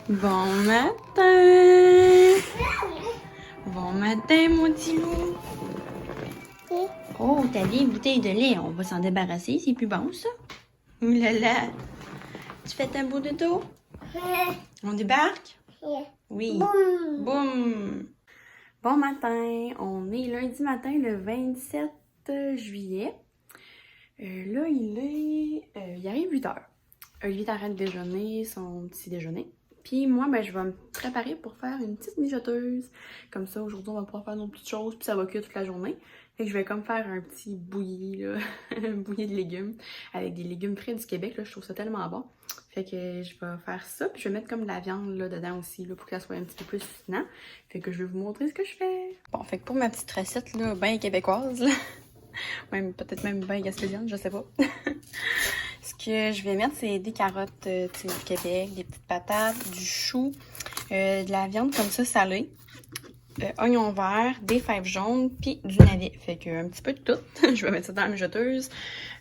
Bon matin! Bon matin, mon petit loup! Oh, t'as des bouteilles de lait. On va s'en débarrasser, c'est plus bon, ça. Ouh là là! Tu fais un beau dodo? On débarque? Oui. Boum. Boum! Bon matin! On est lundi matin, le 27 juillet. Là, il arrive 8 h. Olivier arrête de déjeuner, son petit déjeuner. Puis moi, ben, je vais me préparer pour faire une petite mijoteuse. Comme ça, aujourd'hui, on va pouvoir faire nos petites choses, puis ça va cuire toute la journée. Fait que je vais comme faire un petit bouilli, là, un bouilli de légumes, avec des légumes frais du Québec, là, je trouve ça tellement bon. Fait que je vais faire ça, puis je vais mettre comme de la viande, là, dedans aussi, là, pour que ça soit un petit peu plus soutenant. Fait que je vais vous montrer ce que je fais. Bon, fait que pour ma petite recette, là, bien québécoise, là, peut-être même bien gaspésienne, je sais pas. Ce que je vais mettre, c'est des carottes du Québec, des petites patates, du chou, de la viande comme ça salée, oignons verts, des fèves jaunes, puis du navet. Fait que un petit peu de tout. Je vais mettre ça dans la mijoteuse.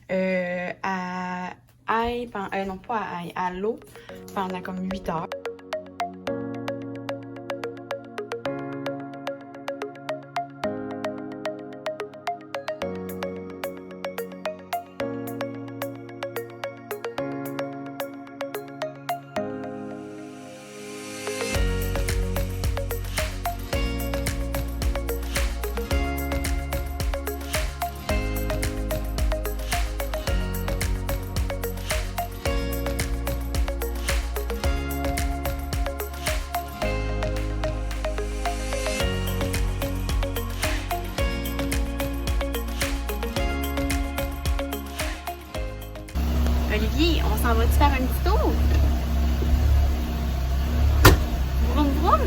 À ail, non pas à ail, à l'eau pendant comme 8 heures. Olivier, on s'en va-tu faire un petit tour? Vroom vroom!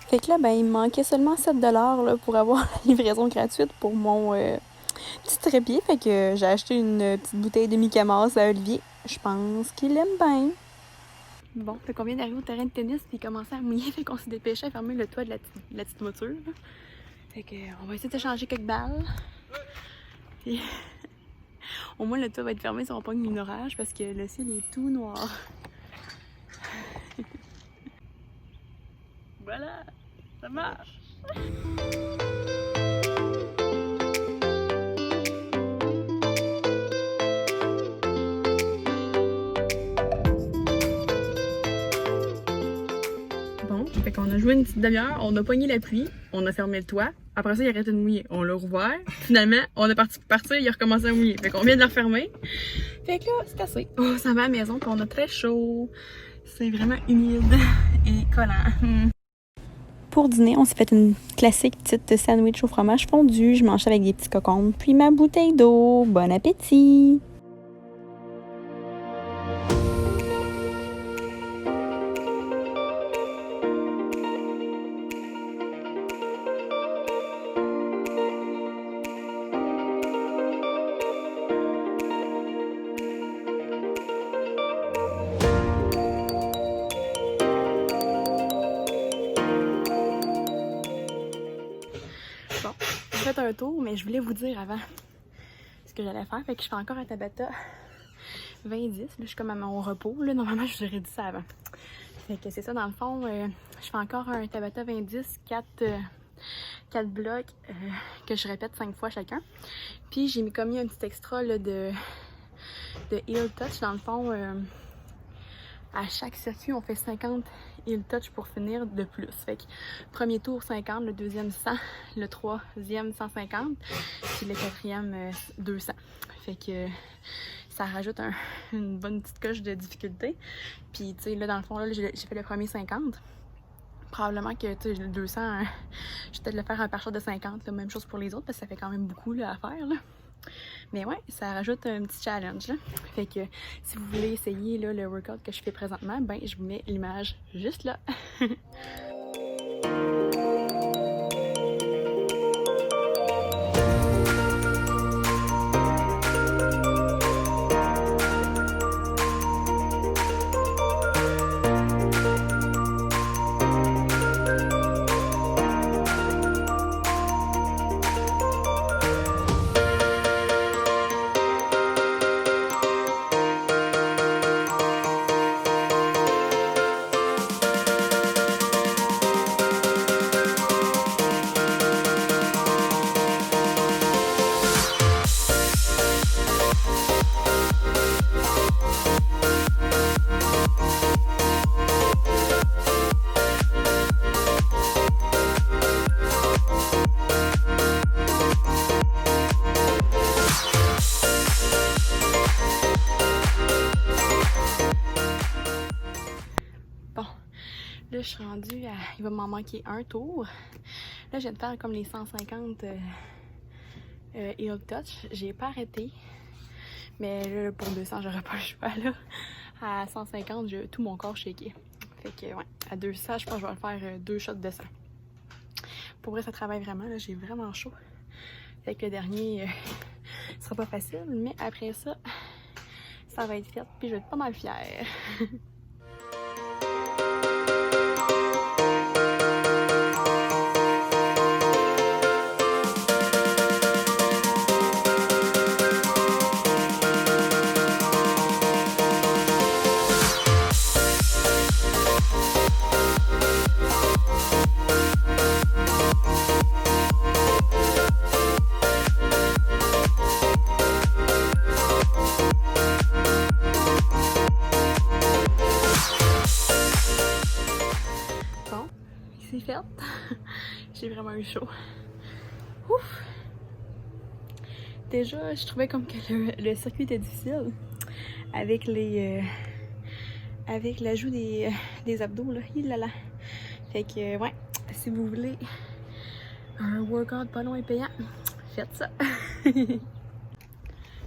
Fait que là, ben, il me manquait seulement 7 $ là, pour avoir la livraison gratuite pour mon petit trépied. Fait que j'ai acheté une petite bouteille de Mickey Mouse à Olivier. Je pense qu'il aime bien. Bon, fait qu'on vient d'arriver au terrain de tennis puis il commençait à mouiller. Fait qu'on s'est dépêché à fermer le toit de la petite voiture. Là. Fait que on va essayer d'échanger quelques balles. Puis au moins le toit va être fermé si on pogne une orage parce que le ciel est tout noir. Voilà, ça marche. Bon, fait qu'on a joué une petite demi-heure, on a pogné la pluie, on a fermé le toit. Après ça, il a arrêté de mouiller. On l'a rouvert. Finalement, on est parti pour partir, il a recommencé à mouiller. Fait qu'on vient de le refermer. Fait que là, c'est assez. Oh, ça va à la maison, puis on a très chaud. C'est vraiment humide et collant. Pour dîner, on s'est fait une classique petite sandwich au fromage fondu. Je mange avec des petits cocombes, puis ma bouteille d'eau. Bon appétit! Bon, j'ai fait un tour, mais je voulais vous dire avant ce que j'allais faire. Fait que je fais encore un Tabata 20-10. Là, je suis comme à mon repos. Là, normalement, je vous aurais dit ça avant. Fait que c'est ça, dans le fond, je fais encore un Tabata 20-10, 4 blocs que je répète 5 fois chacun. Puis j'ai comme mis un petit extra là, de heel touch. Dans le fond, à chaque circuit, on fait 50 heel touch pour finir de plus. Fait que premier tour 50, le deuxième 100, le troisième 150, puis le quatrième 200. Fait que ça rajoute une bonne petite coche de difficulté. Puis tu sais, là dans le fond, là, j'ai fait le premier 50. probablement que tu sais, le 200, je vais peut-être le faire par shot de 50, la même chose pour les autres, parce que ça fait quand même beaucoup là, à faire. Là. Mais ouais, ça rajoute un petit challenge. Là. Fait que si vous voulez essayer là, le workout que je fais présentement, ben je vous mets l'image juste là. Bon, là je suis rendue à... Il va m'en manquer un tour. Là je viens de faire comme les 150 heel touch. J'ai pas arrêté. Mais là pour 200 j'aurais pas le choix là. À 150 j'ai tout mon corps shaké. Fait que ouais, à 200 je pense que je vais faire 2 shots de sang. Pour vrai ça travaille vraiment, là j'ai vraiment chaud. Fait que le dernier sera pas facile. Mais après ça, ça va être fait. Puis je vais être pas mal fière. C'est fait. J'ai vraiment eu chaud. Ouf! Déjà, je trouvais comme que le circuit était difficile avec les avec l'ajout des abdos là. Il là là. Fait que ouais, si vous voulez un workout pas long et payant, faites ça.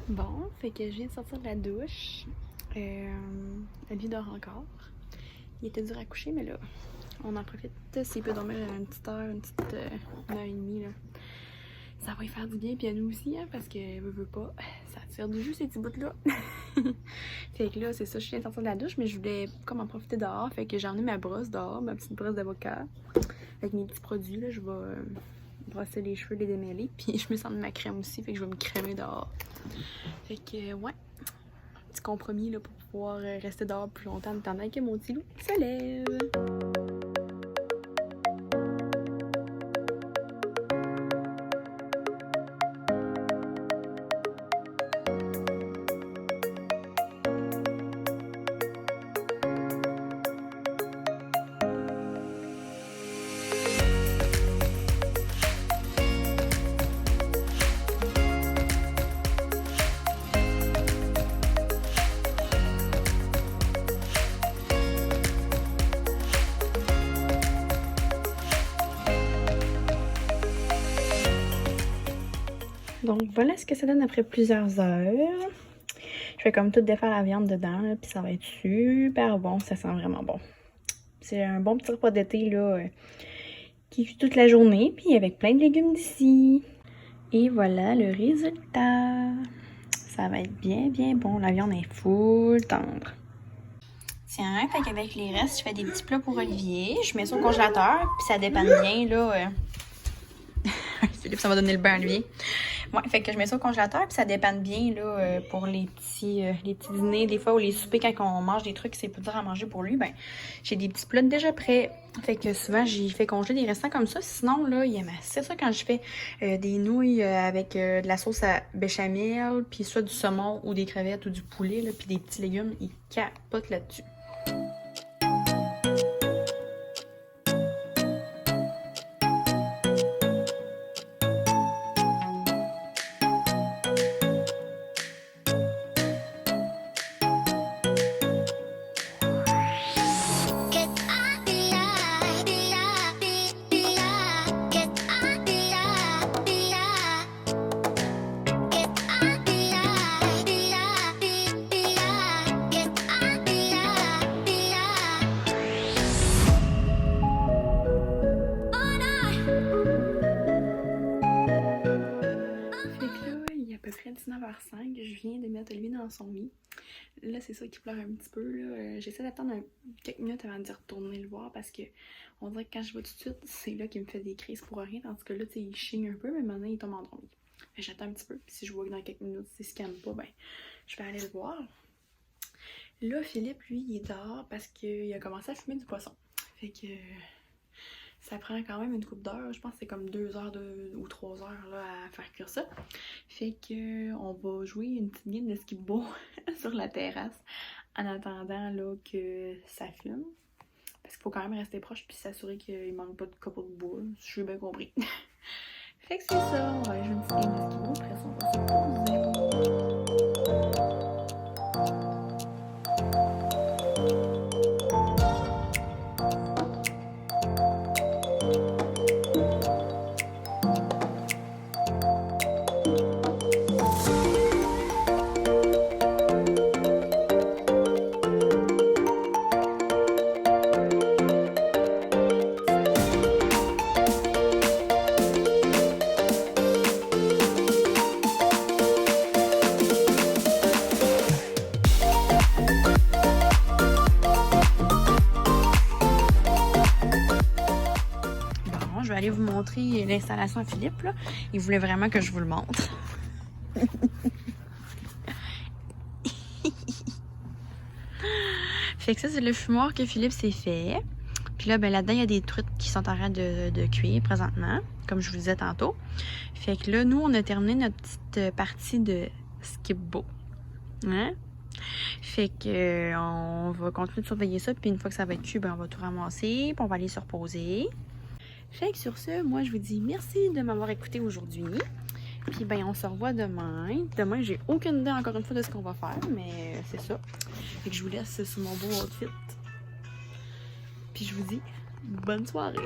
Bon, fait que je viens de sortir de la douche. Lui dort encore. Il était dur à coucher, mais là, on en profite. S'il peut dormir une petite heure, une heure et demie, là, ça va lui faire du bien. Puis à nous aussi, hein, parce que veut pas, ça tire du jus ces petits bouts-là. Fait que là, c'est ça, je viens de sortir de la douche, mais je voulais comme en profiter dehors. Fait que j'ai emmené ma brosse dehors, ma petite brosse d'avocat. Avec mes petits produits, là, je vais brosser les cheveux, les démêler. Puis je me sens de ma crème aussi, fait que je vais me crémer dehors. Fait que, ouais. Petit compromis là, pour pouvoir rester dehors plus longtemps en attendant que mon petit loup se lève. Donc voilà ce que ça donne après plusieurs heures. Je vais comme tout défaire la viande dedans, là, puis ça va être super bon. Ça sent vraiment bon. C'est un bon petit repas d'été là, qui cuit toute la journée, puis avec plein de légumes d'ici. Et voilà le résultat. Ça va être bien bon. La viande est full tendre. Tiens, fait qu'avec les restes, je fais des petits plats pour Olivier. Je mets ça au congélateur, puis ça dépanne bien là. Philippe, ça va donner le bain à Olivier. Ouais, fait que je mets ça au congélateur, puis ça dépanne bien là, pour les petits dîners, des fois, ou les soupers quand on mange des trucs, c'est plus dur à manger pour lui. Ben, j'ai des petits plats déjà prêts. Fait que souvent, j'y fais congeler des restants comme ça. Sinon, là, il aime assez ça quand je fais des nouilles avec de la sauce à béchamel, puis soit du saumon ou des crevettes ou du poulet, là, puis des petits légumes. Il capote là-dessus. 9h05. Je viens de mettre Olivier dans son lit. Là, c'est ça qui pleure un petit peu. J'essaie d'attendre quelques minutes avant de retourner le voir parce que on dirait que quand je vais tout de suite, c'est là qu'il me fait des crises pour rien. Tandis que là, tu sais, il chigne un peu, mais maintenant, il tombe endormi. J'attends un petit peu. Puis si je vois que dans quelques minutes, il se calme pas, ben, je vais aller le voir. Là, Philippe, lui, il est dehors parce qu'il a commencé à fumer du poisson. Fait que ça prend quand même une couple d'heures. Je pense que c'est comme 2 heures ou 3 heures là, à faire cuire ça. Fait que on va jouer une petite game de skip-bo sur la terrasse en attendant là, que ça fume. Parce qu'il faut quand même rester proche puis s'assurer qu'il manque pas de copeaux de bois. Si j'ai bien compris. Fait que c'est ça. On va aller jouer une petite game de skip-bo. Après ça, on va se poser. Je vais aller vous montrer l'installation à Philippe. Là. Il voulait vraiment que je vous le montre. Fait que ça, c'est le fumoir que Philippe s'est fait. Puis là, ben là-dedans, il y a des trucs qui sont en train de cuire présentement, comme je vous disais tantôt. Fait que là, nous, on a terminé notre petite partie de skip-bo. Hein? Fait que on va continuer de surveiller ça. Puis une fois que ça va être cuit, ben, on va tout ramasser. Puis on va aller se reposer. Fait que sur ce, moi je vous dis merci de m'avoir écouté aujourd'hui. Puis ben on se revoit demain. Demain, j'ai aucune idée encore une fois de ce qu'on va faire, mais c'est ça. Fait que je vous laisse sur mon beau outfit. Puis je vous dis bonne soirée.